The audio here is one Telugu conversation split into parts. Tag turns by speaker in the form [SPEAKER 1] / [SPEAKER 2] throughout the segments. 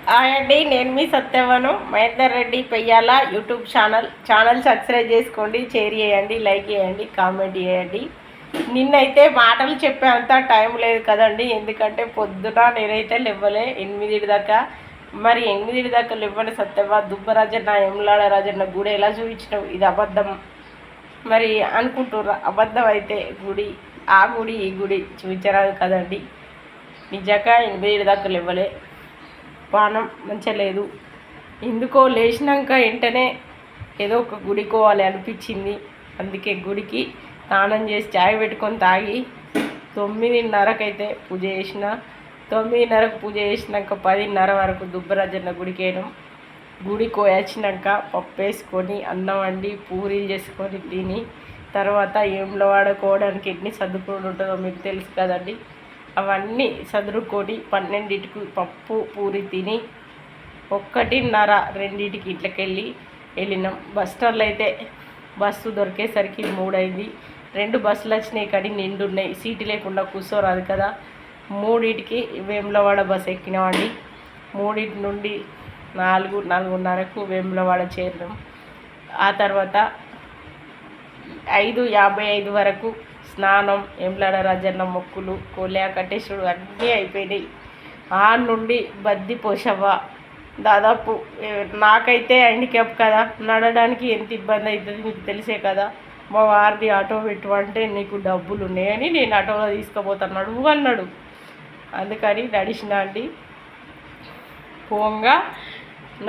[SPEAKER 1] హాయ్ అండి, నేను మీ సత్యవను. Mahender Reddy Peyyala YouTube channel subscribe చేసుకోండి, షేర్ చేయండి, లైక్ చేయండి, కామెంట్ చేయండి. నిన్నైతే మాటలు చెప్పేంత టైం లేదు కదండి, ఎందుకంటే పొద్దున నేనైతే లేవలే 8 దాకా. మరి 8 దాకా లేవని సత్యవ దుబ్బరాజన్న ఎమ్లాడ రాజన్న గుడి ఎలా చూపించినావు, ఇది అబద్ధం మరి అనుకుంటుర్రా? అబద్ధం అయితే ఆ గుడి ఈ గుడి చూపించరాదు కదండి. నిజంగా 8 దాకా లేవలే, పానం మంచిగా లేదు. ఎందుకో లేచినాక వెంటనే ఏదో ఒక గుడికోవాలి అనిపించింది. అందుకే గుడికి స్నానం చేసి చాయ్ పెట్టుకొని తాగి 9:30కైతే పూజ చేసిన. 9:30కు పూజ చేసినాక 10:30 వరకు దుబ్బరాజన్న గుడికి వేయడం. గుడికి వచ్చినాక పప్పు వేసుకొని అన్నం వండి పూరీలు చేసుకొని తిని తర్వాత ఏంలో వాడుకోవడానికి ఎన్ని సర్దుకుని ఉంటుందో మీకు తెలుసు కదండి. అవన్నీ సదురుకొని 12కి పప్పు పూరి తిని 1:30 2కి ఇంట్లోకి వెళ్ళినాం. బస్ స్టాండ్లో అయితే బస్సు దొరికేసరికి 3 అయింది. 2 బస్సులు వచ్చినాయి, కానీ నిండున్నాయి, సీటు లేకుండా కూర్చోరాదు కదా. 3కి వేములవాడ బస్సు ఎక్కినామండి. 3 నుండి 4:30కు వేములవాడ చేరినాం. ఆ తర్వాత 5:55 వరకు స్నానం, ఎంలాడ రాజన్న మొక్కులు, కోల్యా కట్టేసుడు అన్నీ అయిపోయినాయి. ఆ నుండి బద్ది పోషవ్వ దాదాపు నాకైతే హ్యాండిక్యాప్ కదా, నడడానికి ఎంత ఇబ్బంది అవుతుంది మీకు తెలిసే కదా. మా వారిని ఆటో పెట్టమంటే నీకు డబ్బులు ఉన్నాయని నేను ఆటోలో తీసుకుపోతున్నాడు అన్నాడు. అందుకని నడిచిన అండి. పోంగా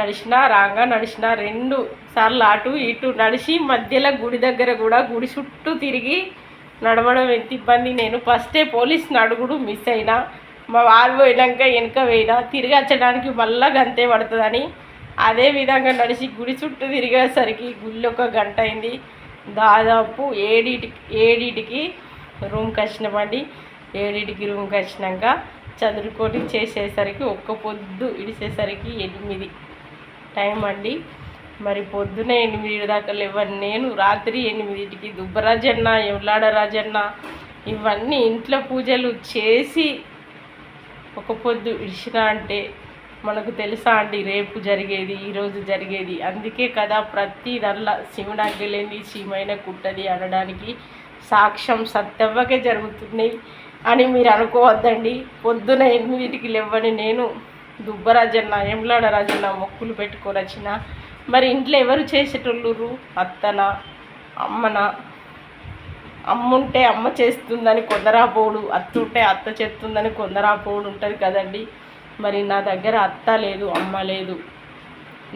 [SPEAKER 1] నడిచిన, రాగా నడిచిన, 2 సార్లు అటు ఇటు నడిచి మధ్యలో గుడి దగ్గర కూడా గుడి చుట్టూ తిరిగి నడవడం ఎంత ఇబ్బంది. నేను ఫస్టే పోలీస్ని అడుగుడు మిస్ అయినా, మా వారు పోయినాక వెనక పోయినా, తిరిగి వచ్చడానికి మళ్ళా గంతే పడుతుందని అదే విధంగా నడిచి గుడి చుట్టూ తిరిగేసరికి గుళ్ళు 1 గంట అయింది. దాదాపు 7కి రూమ్కి వచ్చినామండి. 7కి రూమ్కి వచ్చినాక చదువుకొని చేసేసరికి ఒక్క పొద్దు ఇడిసేసరికి 8 టైం అండి. మరి పొద్దున 8 దాకా లేవని నేను రాత్రి 8కి దుబ్బరాజన్న ఎవలాడ రాజన్న ఇవన్నీ ఇంట్లో పూజలు చేసి ఒక పొద్దు ఇడిచిన అంటే మనకు తెలుసా అండి రేపు జరిగేది, ఈరోజు జరిగేది. అందుకే కదా ప్రతి దానిలో శివునాగ్యలేంది శివమైన కుట్టది అనడానికి సాక్ష్యం సత్యవ్వకే జరుగుతున్నాయి అని మీరు అనుకోవద్దండి. పొద్దున 8కి లేవని నేను దుబ్బరాజన్న ఎంలాడ రాజన్న మొక్కులు పెట్టుకొని వచ్చిన. మరి ఇంట్లో ఎవరు చేసేటోళ్ళురు? అత్తనా, అమ్మనా? అమ్ముంటే అమ్మ చేస్తుందని కొందరాపోడు, అత్త ఉంటే అత్త చేస్తుందని కొందరాపోడు ఉంటుంది కదండి. మరి నా దగ్గర అత్త లేదు, అమ్మ లేదు,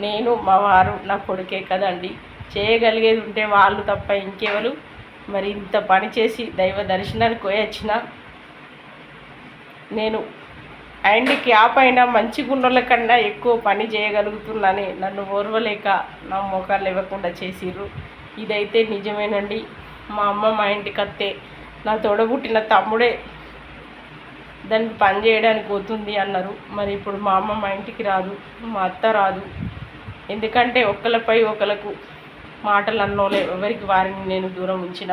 [SPEAKER 1] నేను మా వారు నా కొడుకే కదండి. చేయగలిగేది ఉంటే వాళ్ళు తప్ప ఇంకెవరు? మరి ఇంత పని చేసి దైవ దర్శనానికి పోయొచ్చిన నేను హ్యాండిక్యాప్ అయినా మంచి గుండెల కన్నా ఎక్కువ పని చేయగలుగుతున్నానని నన్ను ఓర్వలేక నా మోకాలు ఇవ్వకుండా చేసిర్రు. ఇదైతే నిజమేనండి. మా అమ్మ మా ఇంటికి అత్తే, నా తోడబుట్టిన తమ్ముడే దానికి పని చేయడానికి పోతుంది అన్నారు. మరి ఇప్పుడు మా అమ్మ మా ఇంటికి రాదు, మా అత్త రాదు. ఎందుకంటే ఒకళ్ళపై ఒకళ్ళకు మాటలు అన్నోలే, ఎవరికి వారిని నేను దూరం ఉంచిన.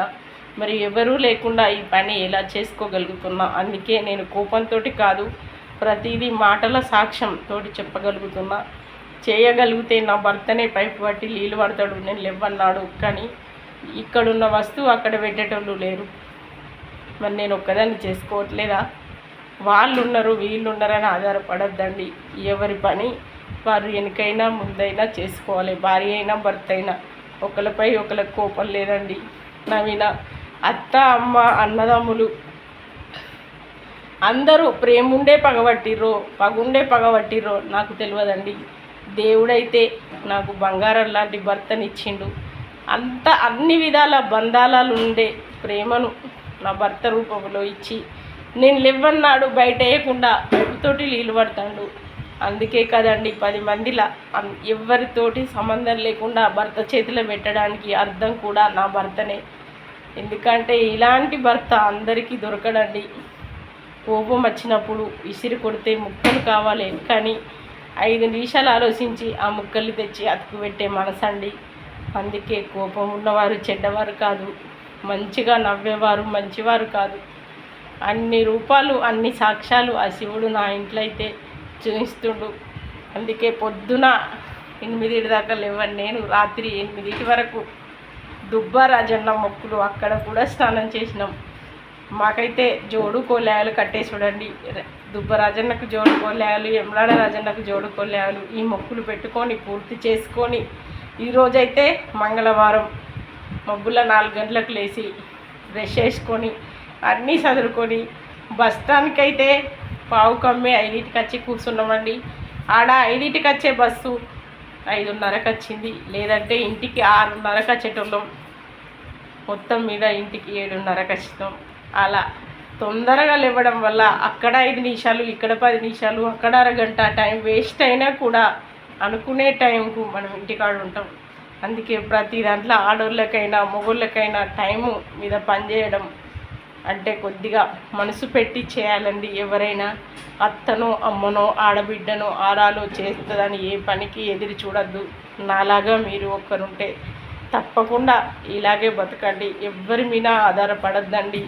[SPEAKER 1] మరి ఎవరూ లేకుండా ఈ పని ఎలా చేసుకోగలుగుతున్నా? అందుకే నేను కోపంతో కాదు, ప్రతిదీ మాటల సాక్ష్యంతో చెప్పగలుగుతున్నా. చేయగలిగితే నా భర్తనే పైపు పట్టి నీళ్ళు పడతాడు, నేను లేవన్నాడు. కానీ ఇక్కడున్న వస్తువు అక్కడ పెట్టేటోళ్ళు లేరు. మరి నేను ఒక్కదాన్ని చేసుకోవట్లేదా? వాళ్ళు ఉన్నారు, వీళ్ళు ఉన్నారని ఆధారపడద్దండి. ఎవరి పని వారు వెనకైనా ముందైనా చేసుకోవాలి. భార్య అయినా భర్త అయినా ఒకరిపై ఒకరికి కోపం లేదండి. నవీన అత్త, అమ్మ, అన్నదమ్ములు అందరూ ప్రేముండే పగబట్టిర్రో పగుండే పగబట్టిర్రో నాకు తెలియదండి. దేవుడైతే నాకు బంగారం లాంటి భర్తనిచ్చిండు. అన్ని విధాల బంధాలు ఉండే ప్రేమను నా భర్త రూపంలో ఇచ్చి నేను లేవన్నాడు బయట వేయకుండా పైపుతోటి నీళ్ళు పడతాడు. అందుకే కదండి 10 మందిలా ఎవరితోటి సంబంధం లేకుండా భర్త చేతిలో పెట్టడానికి అర్థం కూడా నా భర్తనే. ఎందుకంటే ఇలాంటి భర్త అందరికీ దొరకడండి. కోపం వచ్చినప్పుడు విసిరి కొడితే ముక్కలు కావాలి, కానీ 5 నిమిషాలు ఆలోచించి ఆ ముక్కల్ని తెచ్చి అతుకు పెట్టే మనసండి. అందుకే కోపం ఉన్నవారు చెడ్డవారు కాదు, మంచిగా నవ్వేవారు మంచివారు కాదు. అన్ని రూపాలు, అన్ని సాక్ష్యాలు ఆ శివుడు నా ఇంట్లో అయితే చూపిస్తుండు. అందుకే పొద్దున 8 దాకా లేవండి, నేను రాత్రి 8 వరకు దుబ్బ రాజన్న మొక్కులు అక్కడ కూడా స్నానం చేసినాం. మాకైతే జోడు కోలేయాలు కట్టే చూడండి, దుబ్బ రాజన్నకు జోడు కోలేయాలు, ఎమ్లాడ రాజన్నకు జోడు కోలేయాలు, ఈ మొక్కులు పెట్టుకొని పూర్తి చేసుకొని ఈరోజైతే మంగళవారం మబ్బుల 4 గంటలకు లేచి బ్రష్ చేసుకొని అన్నీ చదువుకొని బస్ స్టాండ్కి అయితే పావు కమ్మి 5కి వచ్చి కూర్చున్నామండి. ఆడ 5కి వచ్చే బస్సు 5:30కి వచ్చింది, లేదంటే ఇంటికి 6:30కి వచ్చేటోళ్ళం. మొత్తం మీద ఇంటికి 7:30కి వచ్చినాం. అలా తొందరగా లేవడం వల్ల అక్కడ 5 నిమిషాలు, ఇక్కడ 10 నిమిషాలు, అక్కడ అరగంట టైం వేస్ట్ అయినా కూడా అనుకునే టైంకు మనం ఇంటికాడ ఉంటాం. అందుకే ప్రతి దాంట్లో ఆడోళ్ళకైనా మగోళ్ళకైనా టైము మీద పనిచేయడం అంటే కొద్దిగా మనసు పెట్టి చేయాలండి. ఎవరైనా అత్తనో అమ్మనో ఆడబిడ్డనో ఆరాలో చేస్తుందని ఏ పనికి ఎదురు చూడద్దు. నాలాగా మీరు ఒక్కరుంటే తప్పకుండా ఇలాగే బతకండి. ఎవరి మీద ఆధారపడద్దండి.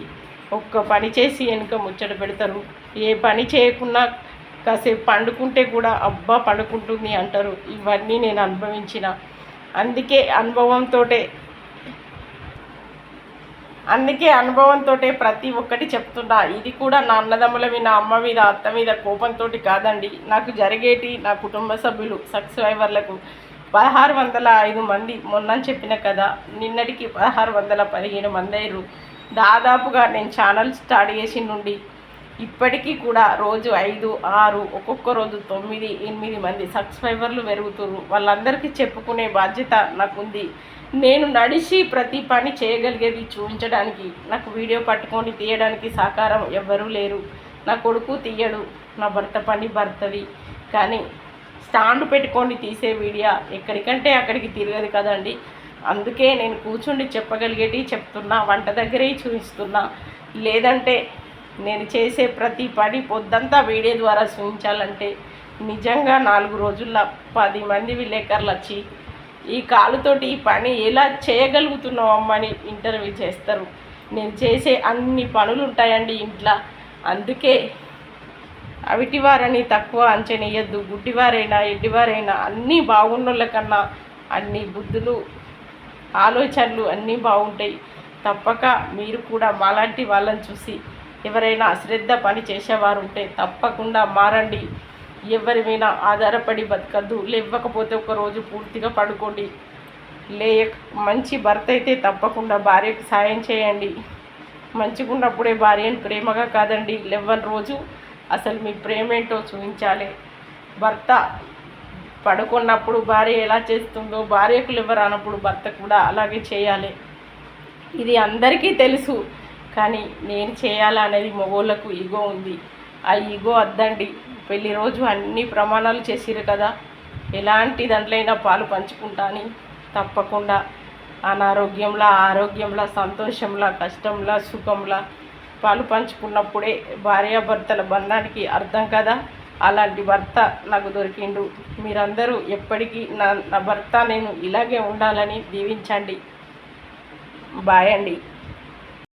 [SPEAKER 1] ఒక్క పని చేసి వెనుక ముచ్చట పెడతారు. ఏ పని చేయకున్నా కాసేపు పండుకుంటే కూడా అబ్బా పండుకుంటుంది అంటారు. ఇవన్నీ నేను అనుభవించిన, అందుకే అనుభవంతో ప్రతి ఒక్కటి చెప్తున్నా. ఇది కూడా నా అన్నదమ్ముల మీద, అమ్మ మీద, అత్త మీద కోపంతో కాదండి. నాకు జరిగేటి నా కుటుంబ సభ్యులు సబ్స్క్రైబర్లకు 1605 మంది మొన్న చెప్పిన కదా, నిన్నటికి 1615 మంది అయ్యారు. దాదాపుగా నేను ఛానల్ స్టార్ట్ చేసి నుండి ఇప్పటికీ కూడా రోజు 5, 6, ఒక్కొక్క రోజు 9, 8 మంది సబ్స్క్రైబర్లు పెరుగుతున్నారు. వాళ్ళందరికీ చెప్పుకునే బాధ్యత నాకుంది. నేను నడిచి ప్రతి పని చేయగలిగేది చూపించడానికి, నాకు వీడియో పట్టుకొని తీయడానికి సహకారం ఎవ్వరూ లేరు. నా కొడుకు తీయడు, నా భర్త పని భర్తది. కానీ స్టాండ్ పెట్టుకొని తీసే వీడియో ఎక్కడికంటే అక్కడికి తిరగదు కదండి. అందుకే నేను కూర్చుండి చెప్పగలిగేటి చెప్తున్నా, వంట దగ్గరే చూపిస్తున్నా. లేదంటే నేను చేసే ప్రతి పని పొద్దంతా వీడియో ద్వారా చూపించాలంటే నిజంగా 4 రోజుల్లో 10 మంది విలేకరులు వచ్చి ఈ కాలుతోటి ఈ పని ఎలా చేయగలుగుతున్నావు అమ్మని ఇంటర్వ్యూ చేస్తారు. నేను చేసే అన్ని పనులు ఉంటాయండి ఇంట్లో. అందుకే అవిటివారని తక్కువ అంచనేయద్దు. గుడ్డివారైనా ఎడ్డివారైనా అన్నీ బాగున్నోళ్ళ కన్నా అన్ని బుద్ధులు ఆలోచనలు అన్నీ బాగుంటాయి. తప్పక మీరు కూడా మాలాంటి వాళ్ళని చూసి ఎవరైనా అశ్రద్ధ పని చేసేవారు ఉంటే తప్పకుండా మారండి. ఎవరి మీద ఆధారపడి బతకద్దు. లేవకపోతే ఒకరోజు పూర్తిగా పడుకోండి. మంచి భర్త అయితే తప్పకుండా భార్యకు సాయం చేయండి. మంచిగా ఉన్నప్పుడే భార్యను ప్రేమగా కాదండి, లేవని రోజు అసలు మీ ప్రేమ ఏంటో చూపించాలి. భర్త పడుకున్నప్పుడు భార్య ఎలా చేస్తుందో, భార్యకు లివర్ అన్నప్పుడు భర్త కూడా అలాగే చేయాలి. ఇది అందరికీ తెలుసు, కానీ నేను చేయాలా అనేది మగోళ్ళకు ఈగో ఉంది. ఆ ఈగో వద్దండి. పెళ్లి రోజు అన్ని ప్రమాణాలు చేసిరు కదా, ఎలాంటి దాంట్లైనా పాలు పంచుకుంటాని. తప్పకుండా అనారోగ్యంలా, ఆరోగ్యంలా, సంతోషంలా, కష్టంలా, సుఖంలా పాలు పంచుకున్నప్పుడే భార్యాభర్తల బంధానికి అర్థం కదా. అలాంటి భర్త నాకు దొరికిండు. మీరందరూ ఎప్పటికీ నా భర్త నేను ఇలాగే ఉండాలని దీవించండి. బాయ్ అండి.